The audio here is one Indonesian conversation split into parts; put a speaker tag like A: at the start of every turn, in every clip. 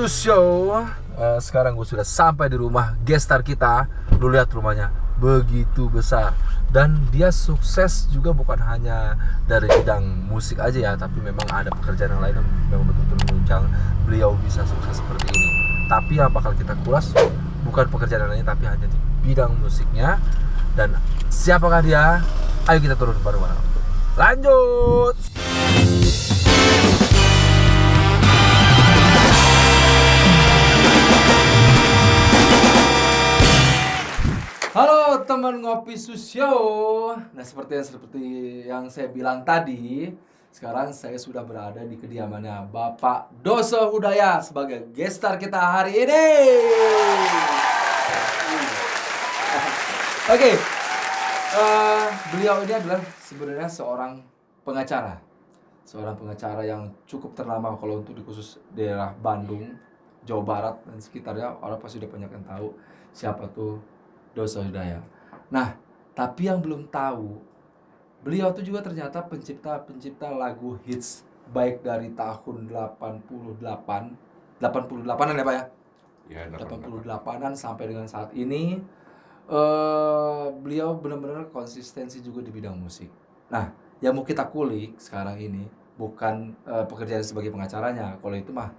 A: Show. Sekarang gue sudah sampai di rumah gestar kita. Lu lihat rumahnya begitu besar. Dan dia sukses juga bukan hanya dari bidang musik aja ya, tapi memang ada pekerjaan yang lain yang memang betul-betul menunjang beliau bisa sukses seperti ini. Tapi yang bakal kita kulas bukan pekerjaan yang lain, tapi hanya di bidang musiknya. Dan siapakah dia? Ayo kita turun bareng-bareng. Lanjut. Halo teman Ngopi Susyo. Nah, seperti yang saya bilang tadi, sekarang saya sudah berada di kediamannya Bapak Doso Hudaya sebagai gestar kita hari ini. Oke. Beliau ini adalah sebenarnya seorang pengacara. Seorang pengacara yang cukup ternama kalau untuk di khusus daerah Bandung, Jawa Barat dan sekitarnya. Orang pasti udah banyak yang tahu siapa tuh Doso Hudaya. Nah, tapi yang belum tahu, beliau tuh juga ternyata pencipta lagu hits baik dari tahun 88-an ya Pak ya?
B: Ya,
A: 88-an sampai dengan saat ini. Beliau benar-benar konsistensi juga di bidang musik. Nah, yang mau kita kulik sekarang ini bukan pekerjaan sebagai pengacaranya. Kalau itu mah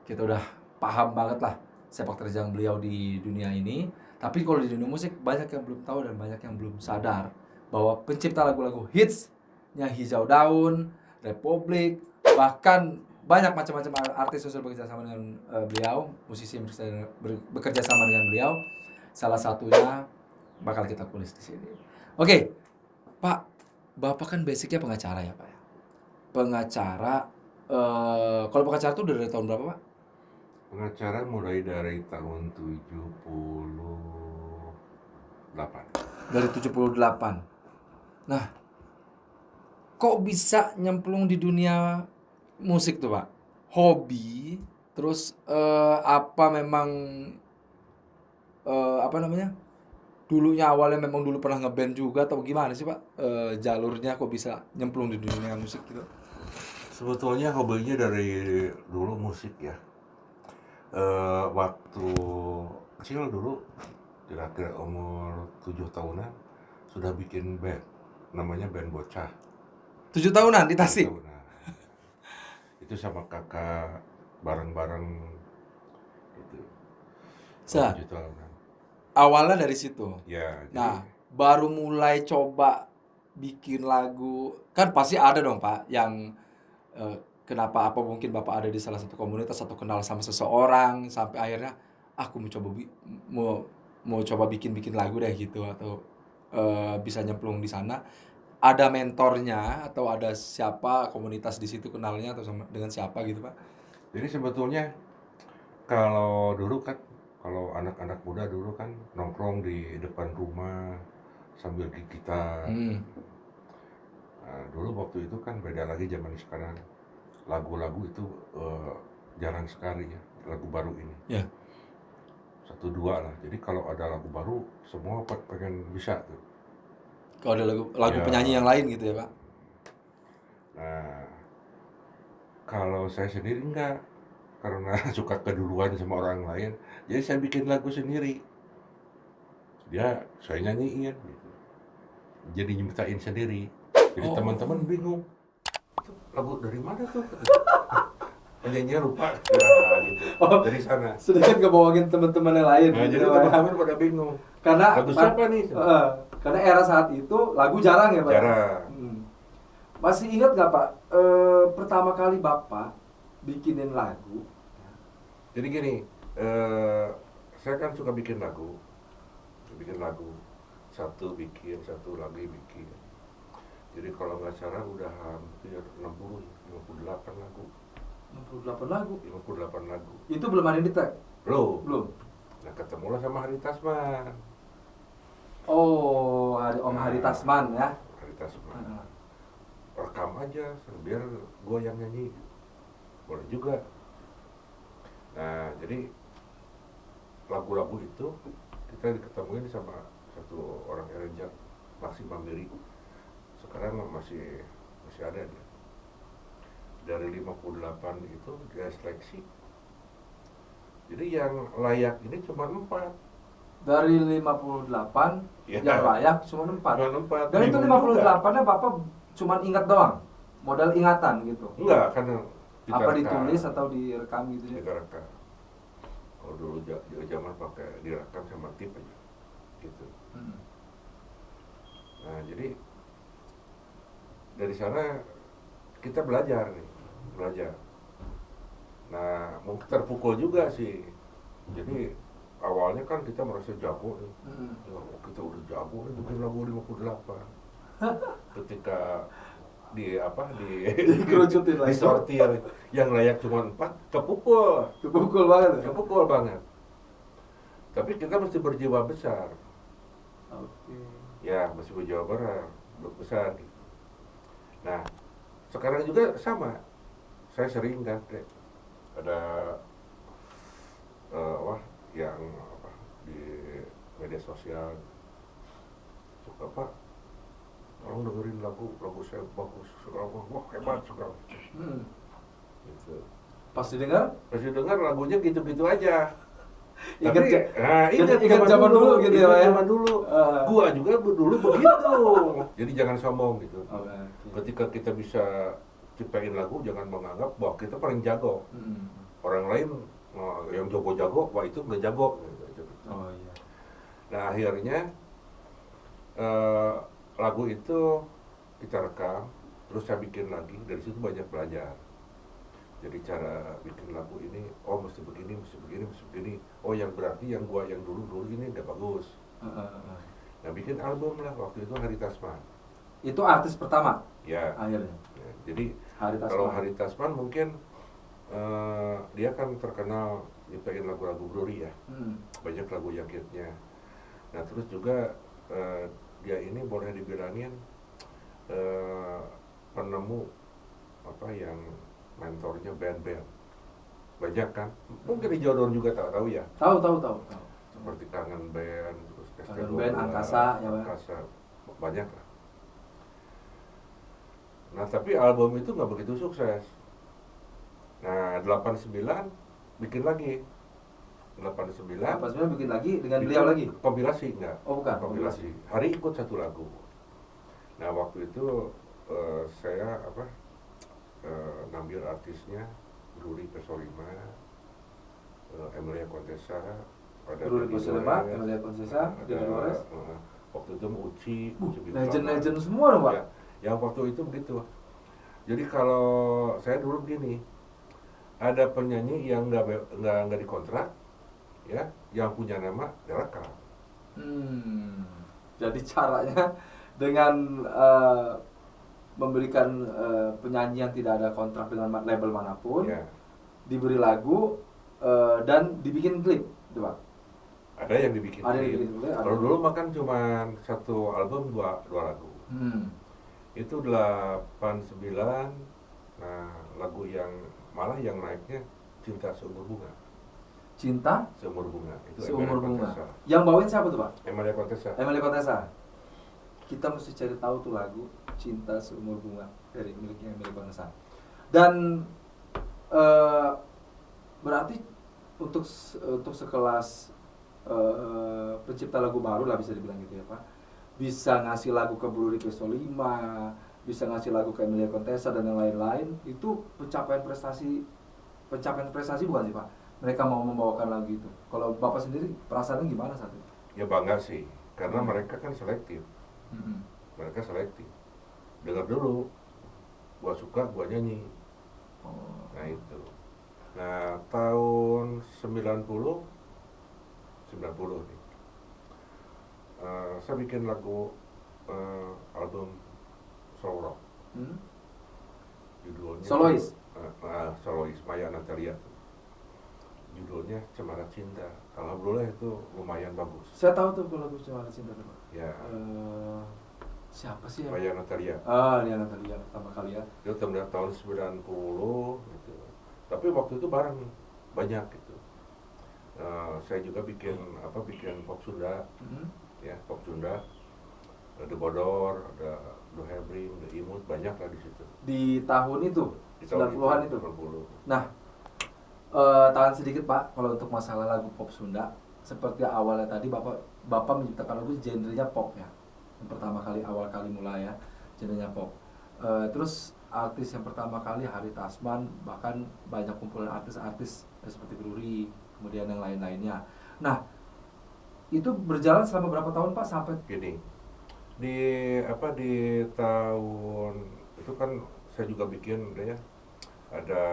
A: kita udah paham banget lah sepak terjang beliau di dunia ini. Tapi kalau di dunia musik banyak yang belum tahu dan banyak yang belum sadar bahwa pencipta lagu-lagu hitsnya Hijau Daun, Republik, bahkan banyak macam-macam artis yang bekerja sama dengan beliau, musisi yang bekerja sama dengan beliau. Salah satunya bakal kita kulis di sini. Oke, Pak, Bapak kan basicnya pengacara ya Pak ya? Pengacara, kalau pengacara itu dari tahun berapa Pak?
B: pengacara mulai dari tahun 78.
A: Dari 78. Nah, kok bisa nyemplung di dunia musik tuh Pak? Hobi, terus apa memang apa namanya? Dulunya awalnya memang dulu pernah ngeband juga atau gimana sih Pak? Jalurnya kok bisa nyemplung di dunia musik gitu?
B: Sebetulnya hobinya dari dulu musik ya. Waktu kecil dulu, kira-kira umur 7 tahunan, sudah bikin band. Namanya band Bocah.
A: 7 tahunan di
B: 7
A: Tasik?
B: tahunan. Itu sama kakak bareng-bareng gitu.
A: Sa,
B: 7 tahunan.
A: awalnya dari situ.
B: Ya,
A: Nah, baru mulai coba bikin lagu, kan pasti ada dong Pak yang kenapa apa mungkin Bapak ada di salah satu komunitas atau kenal sama seseorang sampai akhirnya aku mau coba bikin lagu deh gitu atau bisa nyemplung di sana. Ada mentornya atau ada siapa komunitas di situ kenalnya atau sama dengan siapa gitu Pak?
B: jadi sebetulnya kalau dulu kan, kalau anak-anak muda dulu kan nongkrong di depan rumah sambil gitar. Nah, dulu waktu itu kan beda lagi zaman sekarang. Lagu-lagu itu jarang sekali ya, lagu baru ini.
A: Ya.
B: 1-2 lah. Jadi kalau ada lagu baru, semua pengen bisa tuh.
A: Kalau ada lagu
B: Ya.
A: penyanyi yang lain gitu ya Pak?
B: Nah, kalau saya sendiri enggak, karena suka keduluan sama orang lain, jadi saya bikin lagu sendiri. Saya nyanyiin gitu. Jadi nyiptain sendiri. Jadi teman-teman bingung. Itu lagu dari mana tuh? Penyanyinya lupa. Nah, gitu. Dari sana.
A: Sedikit ngebawain teman-teman yang lain.
B: Nah, jadi teman-teman pada bingung.
A: Karena
B: Lagu siapa nih?
A: karena era saat itu lagu jarang ya Pak?
B: Jarang.
A: Masih ingat nggak Pak pertama kali Bapak bikinin lagu?
B: Jadi gini, saya kan suka bikin lagu. Satu bikin, satu lagi bikin. Jadi kalau nggak salah udah hampir 58 lagu.
A: 68 lagu?
B: 58 lagu.
A: Itu belum ada yang di-tag?
B: Belum. Nah, ketemulah sama Hari Tasman.
A: Oh, Om Hari Tasman ya?
B: Hari Tasman. Rekam aja, biar gue yang nyanyi. Boleh juga. Nah, jadi lagu-lagu itu kita diketemuin sama satu orang arranger, Maxi Mamiri. Sekarang masih ada dia. Dari 58 itu dia seleksi Jadi yang layak ini cuma 4.
A: Dari 58
B: Ya.
A: yang layak cuma 4.
B: Cuma 4.
A: Dan itu
B: Bingung juga.
A: 58-nya Bapak cuma ingat doang. Modal ingatan gitu.
B: Enggak, karena
A: Apa
B: rekam.
A: ditulis atau direkam gitu ya?
B: Kita rekam. Kalau dulu zaman pakai direkam sama tip aja. Gitu. Nah, jadi dari sana kita belajar nih, belajar. Nah, mungkin terpukul juga sih. Jadi awalnya kan kita merasa jago nih. Oh, kita udah jago nih bikin lagu 58. Ketika di
A: Dikerucutin lagi.
B: disortir yang layak cuma 4, kepukul
A: banget ya?
B: kepukul banget. Tapi kita mesti berjiwa besar.
A: Oke.
B: Ya, mesti berjiwa besar gitu. Nah, sekarang juga sama. Saya sering kan ada yang di media sosial suka, Pak, tolong dengerin lagu saya bagus, wah hebat sekarang. Gitu.
A: Pas didengar,
B: Lagunya gitu-gitu aja.
A: ingat zaman dulu gitu ya, Pak ya?
B: Zaman dulu. Gua juga dulu begitu. Jadi jangan sombong gitu.
A: Okay.
B: Ketika kita bisa ciptain lagu, jangan menganggap bahwa kita paling jago. Orang lain yang jago-jago, wah itu nggak jago.
A: Oh iya.
B: Nah, akhirnya lagu itu kita rekam, terus saya bikin lagi. Dari situ banyak belajar. Jadi cara bikin lagu ini, oh mesti begini. Oh, yang berarti yang dulu ini nggak bagus. Nah, bikin album lah waktu itu Hari Tasman.
A: Itu artis pertama?
B: Ya.
A: Akhirnya.
B: Ya, jadi
A: kalau
B: Hari Tasman mungkin dia kan terkenal nyiptain lagu-lagu Bruri ya. Banyak lagu yang hitnya. Nah, terus juga dia ini boleh dibilangin penemu yang mentornya band-band. Banyak kan? Mungkin di Jodor juga tahu ya.
A: Tahu.
B: Seperti Kangen Band, terus
A: Kangen Band, Angkasa, ya,
B: Angkasa, banyak lah. Nah, tapi album itu nggak begitu sukses. Nah, 89 bikin lagi. 89
A: bikin lagi dengan beliau lagi?
B: Kompilasi enggak?
A: Oh, bukan.
B: Kompilasi. Hari ikut satu lagu. Nah, waktu itu saya ngambil artisnya Ruri Pesolima, Emilia Contessa, ada
A: Ruri Pesolima, Emilia Contessa,
B: ada waktu itu Uci
A: legend semua dong, Pak.
B: Ya, yang waktu itu begitu. Jadi kalau saya dulu begini, ada penyanyi yang nggak dikontrak, ya, yang punya nama direkam.
A: Jadi caranya dengan memberikan penyanyi yang tidak ada kontrak dengan label manapun,
B: Ya.
A: diberi lagu dan dibikin klip, coba.
B: Ada yang dibikin klip. Kalau dulu makan cuma satu album dua lagu. Itu 89. Nah, lagu yang malah yang naiknya Cinta Seumur Bunga.
A: Cinta
B: Seumur Bunga itu
A: Seumur Bunga. Yang bawain siapa tuh, Pak?
B: Emilia Contessa.
A: Emilia Contessa. Kita mesti cari tahu tuh lagu Cinta Seumur Bunga dari miliknya Emilia Contessa. Dan berarti untuk sekelas pencipta lagu baru lah bisa dibilang gitu ya, Pak. Bisa ngasih lagu ke Ruri Pesolima, bisa ngasih lagu ke Emilia Contessa dan yang lain-lain, itu pencapaian prestasi bukan sih, Pak? Mereka mau membawakan lagu itu. Kalau Bapak sendiri perasaannya gimana saat itu?
B: Ya bangga sih, karena mereka kan selektif. Mereka selektif. Dengar dulu, gua suka, gua nyanyi. Nah itu. Nah, tahun 90 nih, saya bikin lagu album solo rock. Judulnya
A: Solois?
B: Solois, Maya Natalia. Judulnya Cemara Cinta. Alhamdulillah itu lumayan bagus.
A: Saya tahu tuh lagu Cemara Cinta tuh, Pak.
B: Ya.
A: Siapa sih?
B: Maya Natalia.
A: Dia Natalia pertama kali ya.
B: Itu tahun 90 gitu. Tapi waktu itu bareng banyak gitu. Saya juga bikin pop Sunda. Ya, pop Sunda. Ada Bodor, ada Dohebring, ada Imut, banyak lah di situ.
A: Di tahun itu,
B: Di tahun
A: 90-an itu.
B: 90.
A: Nah, Tahan sedikit Pak, kalau untuk masalah lagu pop Sunda, seperti awalnya tadi Bapak menciptakan lagu genrenya pop ya, yang pertama kali awal kali mulai ya, genrenya pop. Terus artis yang pertama kali Hari Tasman, bahkan banyak kumpulan artis-artis seperti Bruri, kemudian yang lain-lainnya. Nah, itu berjalan selama berapa tahun Pak sampai
B: Gini, di tahun itu kan saya juga bikin udah ya, ada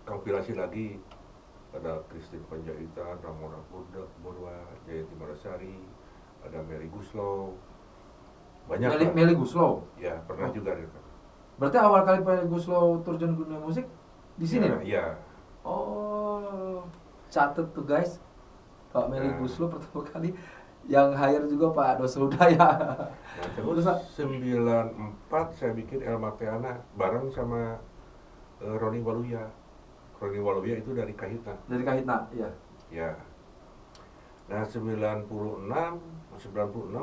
B: kompilasi lagi, ada Christine Panjaitan, Ramona Purba, Jayanti Marasari, ada Mary Guslow, banyak lah.
A: Meli Guslow?
B: Ya pernah
A: Oh.
B: juga gitu.
A: Berarti awal kali Meli Guslow terjun ke dunia musik di sini
B: Ya,
A: dong?
B: ya.
A: Oh, catet tuh guys. Pak Meli
B: Nah.
A: Guslow pertama kali yang hire juga Pak Dosa Udaya.
B: Nah, terus 94 saya bikin El Mateana bareng sama Roni Waluya. Roni Waluya itu dari Kahitna.
A: Dari Kahitna, ya.
B: Ya. Nah, 96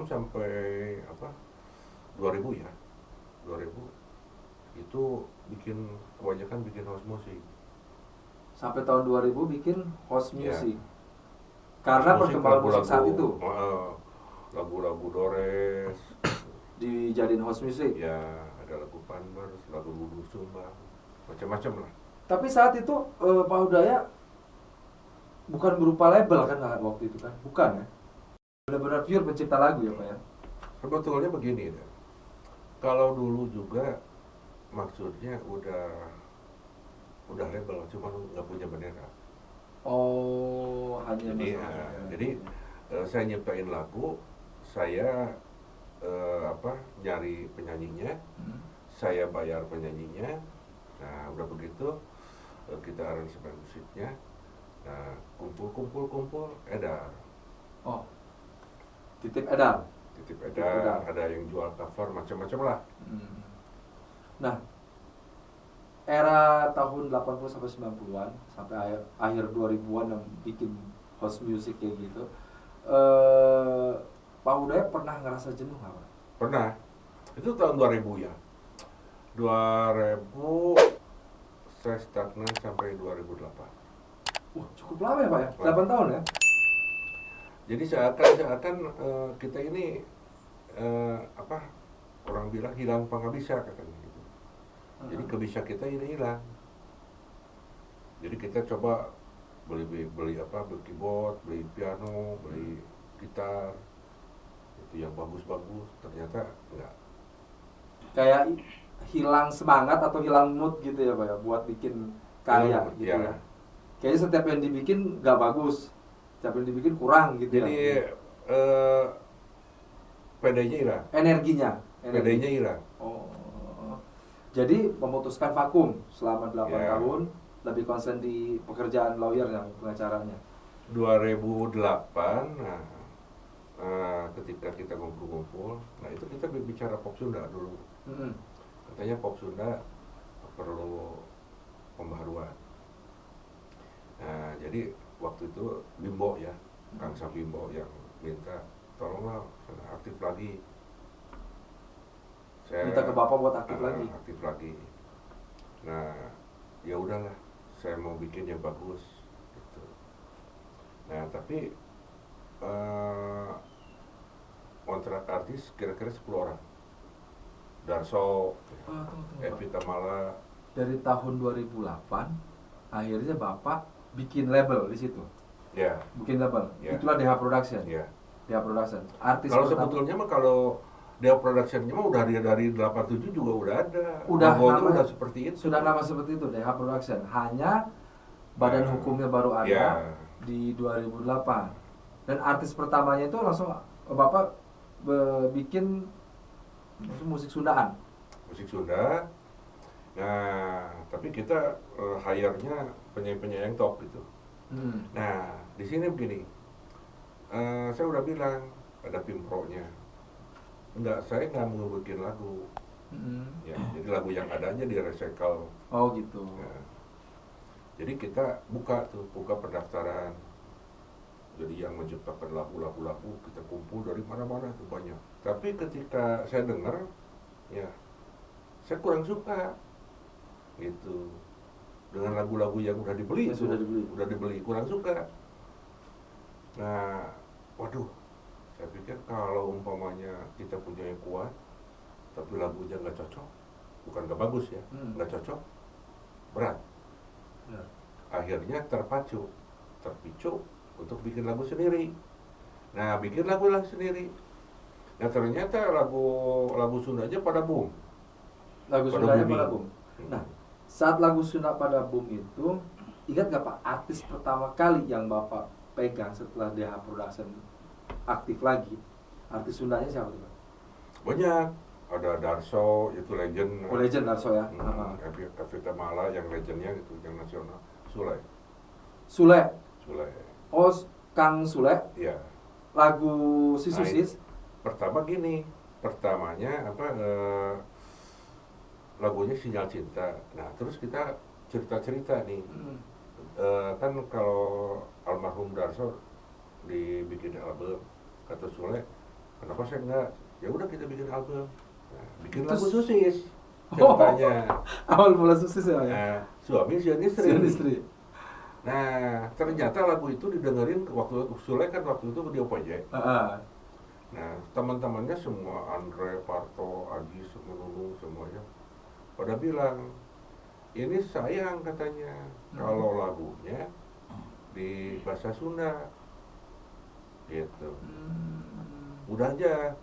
B: sampai apa? 2000 ya. 2000 itu kebanyakan bikin house musik.
A: Sampai tahun 2000 bikin house
B: Ya.
A: music. Karena perkembangan musik saat itu
B: Lagu-lagu Dores,
A: dijadiin house music.
B: ya ada lagu Panbers, lagu Ludu Sumba, macam-macam lah.
A: Tapi saat itu Pak Udaya bukan berupa label kan waktu itu kan? Bukan ya? Benar-benar pure pencipta lagu ya Pak ya?
B: Sebetulnya begini, Dan. Kalau dulu juga maksudnya udah label, cuma nggak punya bendera.
A: Oh, hanya
B: Jadi,
A: masalah.
B: jadi saya nyiptain lagu, saya nyari penyanyinya, saya bayar penyanyinya. Nah, udah begitu kita aransemen musiknya. Nah, kumpul, edar.
A: Oh, titip edar.
B: Titip
A: Titip
B: edar,
A: edar.
B: ada yang jual cover, macam-macam lah.
A: Nah, era tahun 80 sampai 90-an sampai akhir 2000-an yang bikin house music kayak gitu. Pak Udaya pernah ngerasa jenuh nggak Pak?
B: Pernah. Itu tahun 2000 ya. 2000 saya stagnan sampai 2008.
A: Wah, cukup lama ya Pak ya? 8 tahun ya?
B: Jadi seakan kita ini orang bilang hilang pengabisa katanya gitu. Jadi kebisa kita ini hilang. Jadi kita coba beli keyboard, beli piano, beli gitar, itu yang bagus-bagus, ternyata enggak.
A: Kayak hilang semangat atau hilang mood gitu ya Pak ya buat bikin karya gitu
B: ya.
A: ya. Kayaknya setiap yang dibikin nggak bagus, setiap yang dibikin kurang gitu
B: Jadi
A: ya.
B: PD-nya hilang.
A: Energinya.
B: PD-nya hilang.
A: Oh. Jadi memutuskan vakum selama 8
B: Ya.
A: tahun, lebih konsen di pekerjaan lawyer yang pengacaranya.
B: 2008, ketika kita ngumpul-ngumpul, nah itu kita bicara pop Sunda dulu. Katanya pop Sunda perlu pembaharuan. Nah, jadi waktu itu Bimbo ya, Kang Sabimbo yang minta tolonglah aktif lagi. Saya
A: Minta ke Bapak buat aktif lagi.
B: Aktif lagi. Nah, ya udahlah, saya mau bikin yang bagus. Gitu. Nah, tapi kontrak artis kira-kira 10 orang. Darso,
A: Tunggu.
B: Evita Mala.
A: Dari tahun 2008, akhirnya Bapak bikin label di situ.
B: Ya,
A: Bikin label.
B: Ya.
A: Itulah DH Production.
B: ya.
A: DH Production. Artis
B: Kalau
A: pertama-
B: sebetulnya mah kalau dia production-nya mah udah dari 87 juga udah ada.
A: Udah
B: Logonya
A: nama-
B: udah seperti itu.
A: sudah nama seperti itu DH Production. Hanya badan hukumnya baru ada
B: Ya.
A: di 2008. Dan artis pertamanya itu langsung Bapak bikin musik Sundaan.
B: Musik Sunda. Nah, tapi kita hire-nya penyanyi-penyanyi yang top gitu. Nah, di sini begini. Saya udah bilang ada Pimpro-nya. Saya nggak mau bikin lagu. Ya, jadi lagu yang ada aja di recycle.
A: Oh gitu.
B: Ya. Jadi kita buka pendaftaran. Jadi yang menciptakan lagu-lagu kita kumpul dari mana-mana tuh banyak. Tapi ketika saya dengar, ya saya kurang suka gitu. dengan lagu-lagu yang udah dibeli,
C: Yang sudah dibeli.
B: udah dibeli, kurang suka. Nah, waduh, saya pikir kalau umpamanya kita punya yang kuat, tapi lagunya nggak cocok, bukan nggak bagus ya, nggak cocok, berat.
C: Ya.
B: Akhirnya terpicu untuk bikin lagu sendiri. Nah, bikin lagu sendiri. Nah, ternyata lagu Sundanya pada boom.
C: Lagu
B: Pada
C: Sundanya
B: booming.
C: pada boom. Nah, saat lagu Sunda pada boom itu, ingat gak Pak artis pertama kali yang Bapak pegang setelah DH Production aktif lagi? Artis Sundanya siapa tuh Pak?
B: Banyak. Ada Darso, itu legend.
C: Oh, legend Darso ya.
B: Evita Mala yang legendnya gitu, yang nasional. Sule.
C: Sule. Oh, Kang Sule.
B: Iya.
C: Lagu Si
B: Nah,
C: Susis.
B: Pertama gini, pertamanya lagunya Sinyal Cinta. Nah, terus kita cerita-cerita nih. Kan kalau almarhum Darso dibikin album, kata Sule, kenapa saya enggak? Ya udah kita bikin album. Nah, bikin lagu Susis. Ceritanya.
C: Awal mula Susis ya.
B: Nah, suami sian istri.
C: Sian istri.
B: Nah, ternyata lagu itu didengerin waktu Sule kan waktu itu di OPJ. Nah, teman-temannya semua, Andre, Parto, Aji, Nunung, semuanya pada bilang, ini sayang katanya kalau lagunya di bahasa Sunda, gitu. Udah aja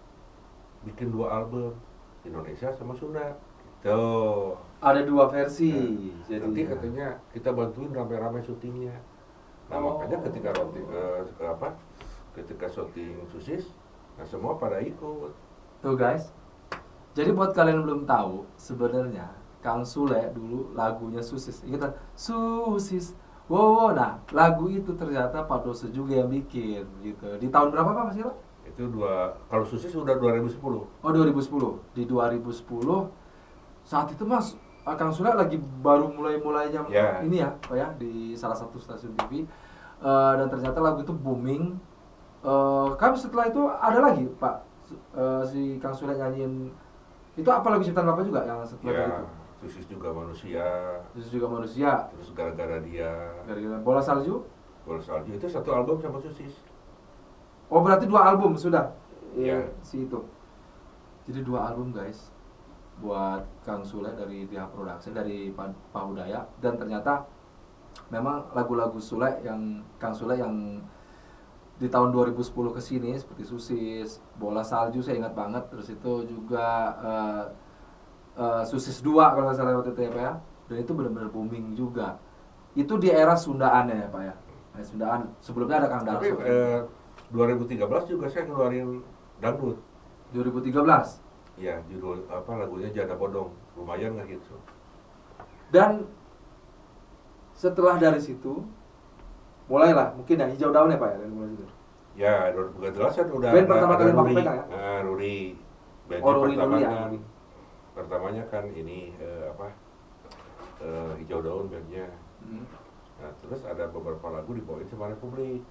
B: bikin 2 album, Indonesia sama Sunda, gitu.
C: Ada 2 versi.
B: Nah, nanti katanya kita bantuin rame-rame syutingnya. Nah, makanya ketika syuting Susis, nah semua pada ikut.
C: Tuh guys. Jadi buat kalian yang belum tahu, sebenarnya Kang Sule dulu lagunya Susis. Ingat Susis. Wow, nah lagu itu ternyata Pak Dose juga yang bikin gitu. Di tahun berapa Pak Mas Iro?
B: Itu kalau Susis udah 2010.
C: Oh 2010. Di 2010 saat itu Mas Kang Sule lagi baru mulainya ini ya Pak ya di salah satu stasiun TV. Dan ternyata lagu itu booming. Kan setelah itu ada lagi Pak si Kang Sule nyanyiin itu apa lagu ciptaan Bapak juga yang setelah itu?
B: Susis juga manusia.
C: Susis juga manusia.
B: Terus gara-gara dia.
C: Gara-gara Bola Salju.
B: Bola Salju itu 1 album sama Susis.
C: Oh berarti 2 album sudah.
B: Iya.
C: Si itu. Jadi 2 album guys buat Kang Sule dari DH Production dari Pak Hudaya, dan ternyata memang lagu-lagu Sule yang Kang Sule yang di tahun 2010 ke sini seperti Susis, Bola Salju saya ingat banget, terus itu juga Susis 2 kalau nggak salah waktu itu ya Pak ya, dan itu benar-benar booming juga. Itu di era Sundaannya ya Pak ya. Sundaan sebelumnya ada Kang Darso.
B: Tapi 2013 juga saya ngeluarin dangdut.
C: 2013.
B: Iya, judul lagunya Janda Bodong. Lumayan nggak gitu.
C: Dan setelah dari situ mulailah mungkin ya Hijau Daun ya Pak ya dari mulai situ.
B: Ya, 2013 udah
C: band pertama kali Bapak
B: Ruri.
C: pegang ya?
B: Nah, Ruri. Band
C: Ruri
B: pertama
C: dulu ya.
B: kan. Pertamanya kan ini Hijau Daun bandnya. Nah, terus ada beberapa lagu dibawain sama Republik.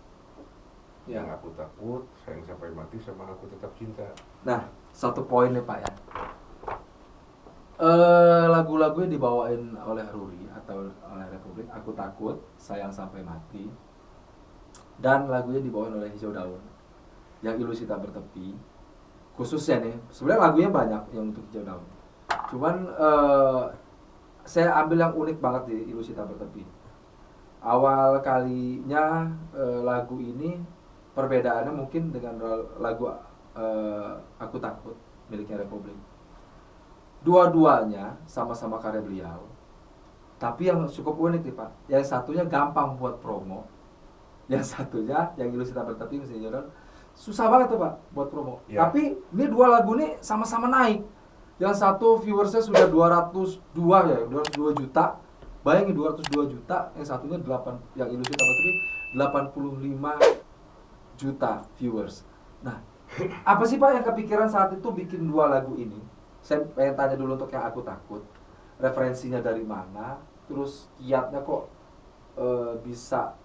C: Ya.
B: Yang Aku Takut, Sayang Sampai Mati, sama Aku Tetap Cinta.
C: Nah, satu poin nih Pak ya. Lagu-lagu yang dibawain oleh Ruri atau oleh Republik, Aku Takut, Sayang Sampai Mati, dan lagunya dibawain oleh Hijau Daun, yang Ilusi Tak Bertepi, khususnya nih, sebenarnya lagunya banyak yang untuk Hijau Daun. Cuman saya ambil yang unik banget di Ilusi Tak Bertepi. Awal kalinya lagu ini perbedaannya mungkin dengan lagu Aku Takut miliknya Republik. Dua-duanya sama-sama karya beliau. Tapi yang cukup unik nih Pak, yang satunya gampang buat promo, yang satunya yang Ilusi Tak Bertepi misalnya Jordan, susah banget tuh Pak buat promo.
B: Ya.
C: Tapi ini 2 lagu nih sama-sama naik. Yang satu viewersnya sudah 202 ya, 202 juta. Bayangin 202 juta, yang satunya 8, yang Ilusi Tak Bertepi 85 juta viewers. Nah, apa sih Pak yang kepikiran saat itu bikin 2 lagu ini? Saya pengen tanya dulu untuk yang Aku Takut. Referensinya dari mana? Terus kiatnya kok bisa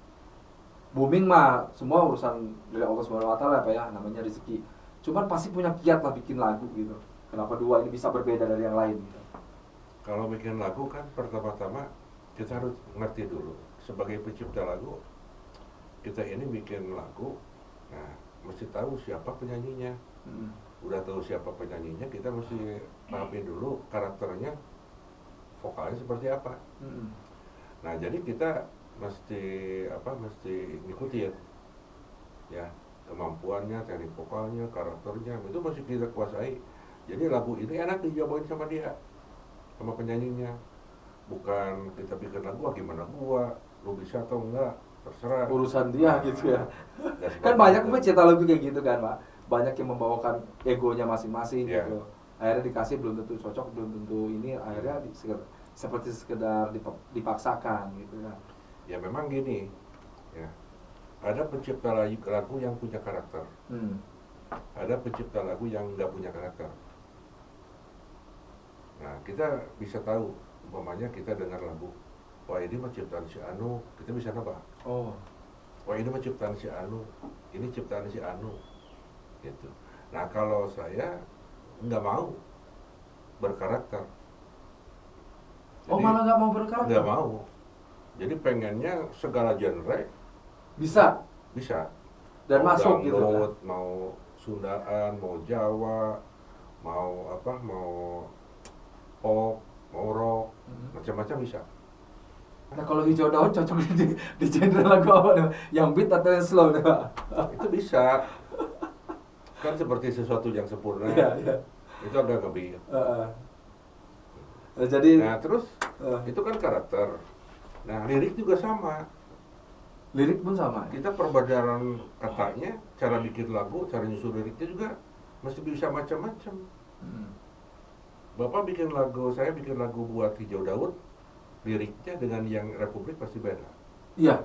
C: booming mah semua urusan dari Allah Subhanahu wa taala Pak ya, namanya rezeki. Cuman pasti punya kiat lah bikin lagu gitu. Kenapa 2 ini bisa berbeda dari yang lain gitu?
B: Kalau bikin lagu kan pertama-tama kita harus ngerti dulu sebagai pencipta lagu, kita ini bikin lagu, nah mesti tahu siapa penyanyinya. Udah tahu siapa penyanyinya, kita mesti pahami dulu karakternya, vokalnya seperti apa. Nah jadi kita mesti ngikutin ya kemampuannya, teknik vokalnya, karakternya, itu mesti kita kuasai. Jadi lagu ini enak dijabain sama dia, sama penyanyinya. Bukan kita bikin lagu, gimana gua, lu bisa atau enggak, terserah.
C: Urusan dia gitu ya.
B: Dan
C: Kan banyak pencipta lagu kayak gitu kan, Pak. Banyak yang membawakan egonya masing-masing
B: Yeah.
C: gitu. Akhirnya dikasih belum tentu cocok, belum tentu ini, akhirnya seperti sekedar dipaksakan gitu kan.
B: Ya memang gini, ya ada pencipta lagu yang punya karakter, ada pencipta lagu yang nggak punya karakter. Nah kita bisa tahu, umpamanya kita dengar lagu, wah ini mah ciptaan si Anu, kita bisa nebak.
C: Oh,
B: Wah ini mah ciptaan si Anu, ini ciptaan si Anu, gitu. Nah kalau saya nggak mau berkarakter.
C: oh malah nggak mau berkarakter?
B: Nggak mau. Jadi pengennya segala genre
C: Bisa
B: bisa.
C: dan
B: Mau
C: masuk gitu kan.
B: dangdut, mau Sundaan, mau Jawa, mau pop, mau rock, macam-macam bisa.
C: Nah kalau hijau daun cocok di genre lagu apa nih? Yang beat atau yang slow nih, Pak?
B: Itu bisa. Kan seperti sesuatu yang sempurna.
C: Iya, iya.
B: Itu agak ngebeat.
C: Jadi
B: Nah terus itu kan karakter. Nah lirik juga sama.
C: lirik pun sama.
B: Kita perbedaan katanya, cara bikin lagu, cara nyusun liriknya juga mesti bisa macam-macam. Bapak bikin lagu, saya bikin lagu buat Hijau Daun, liriknya dengan yang Republik pasti beda.
C: Iya,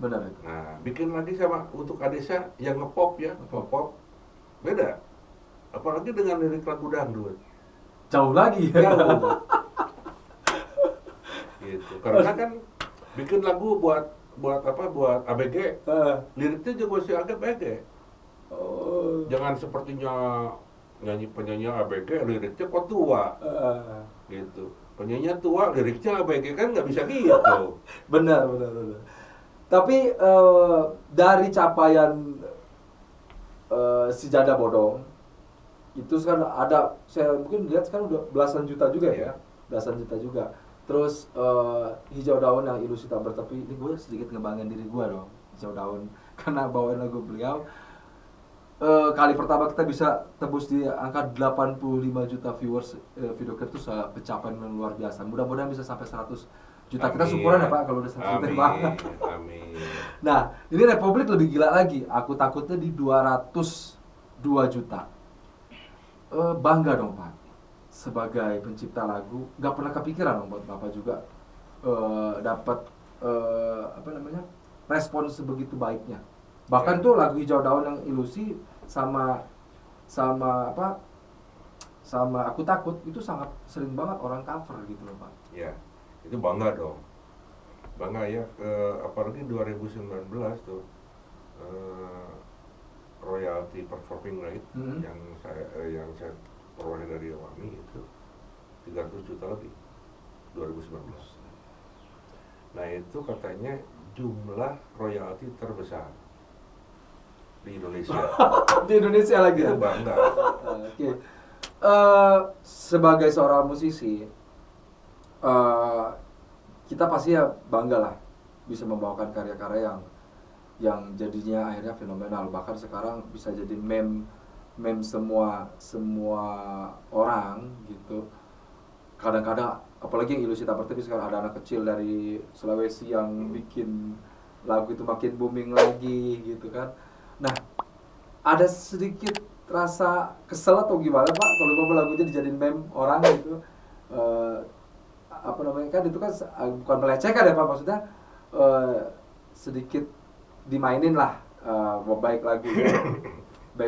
C: benar itu.
B: Nah, bikin lagi sama untuk Adesa yang ngepop ya, ngepop beda. Apalagi dengan lirik lagu dangdut.
C: Jauh lagi ya.
B: Jauh. Gitu. Karena kan bikin lagu buat ABG, liriknya juga masih agak BG.
C: Oh.
B: Jangan sepertinya penyanyi ABG liriknya kok tua gitu. Penyanyi tua liriknya ABG kan nggak bisa gitu.
C: Benar. Tapi dari capaian si Janda Bodong itu sekarang ada, saya mungkin lihat sekarang udah belasan juta juga ya, belasan juta juga. Terus Hijau Daun yang ilusi tak bertepi, ini gue sedikit ngebanggain diri gue dong, Hijau Daun, karena bawain lagu beliau. Kali pertama kita bisa tembus di angka 85 juta viewers video klip, itu pencapaian yang luar biasa. Mudah-mudahan bisa sampai 100 juta. Kita
B: Amin.
C: syukuran ya Pak kalau udah 100 juta Pak.
B: Amin.
C: Nah, ini Republik lebih gila lagi. Aku takutnya di 202 juta. Bangga dong Pak. Sebagai pencipta lagu, nggak pernah kepikiran dong buat Bapak juga dapat respon sebegitu baiknya. Bahkan tuh lagu Hijau Daun yang ilusi sama Aku Takut itu sangat sering banget orang cover gitu loh Pak.
B: Ya, itu bangga dong. Bangga ya, apalagi 2019 tuh royalty performing rate yang saya peroleh dari Wami itu 300 juta lebih 2019. Nah itu katanya jumlah royalti terbesar di Indonesia.
C: Di Indonesia lagi ya?
B: Itu bangga.
C: Oke. Sebagai seorang musisi, kita pasti ya bangga lah bisa membawakan karya-karya yang jadinya akhirnya fenomenal, bahkan sekarang bisa jadi meme semua orang gitu. Kadang-kadang apalagi yang ilusi tak bertepi, sekarang ada anak kecil dari Sulawesi yang bikin lagu itu makin booming lagi gitu kan. Nah, ada sedikit rasa kesel atau gimana Pak kalau Bapak lagunya dijadiin meme orang gitu? Kan itu kan bukan melecehkan ya Pak, maksudnya sedikit dimainin lah, baik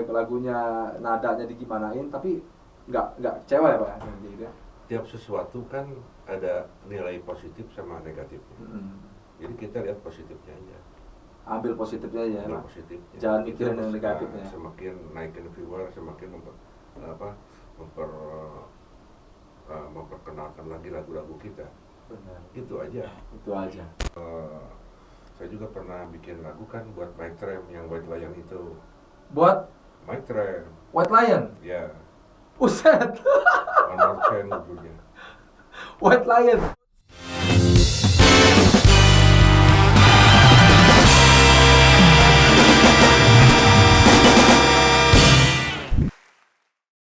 C: lagunya nadanya digimanain, tapi nggak kecewa ya Pak gitu ya?
B: Tiap sesuatu kan ada nilai positif sama negatifnya. Jadi kita lihat positifnya aja.
C: Ambil positifnya ya
B: Ambil
C: Pak.
B: positifnya.
C: Jangan
B: Kita
C: mikirin yang negatifnya.
B: Semakin naikin viewer, semakin memperkenalkan lagi lagu-lagu kita.
C: Benar.
B: Itu aja.
C: Itu aja.
B: Saya juga pernah bikin lagu kan buat Mike Tram yang White Lion itu.
C: Buat
B: Mike Tram,
C: White Lion.
B: ya,
C: Buset.
B: One More Chance judulnya.
C: White Lion.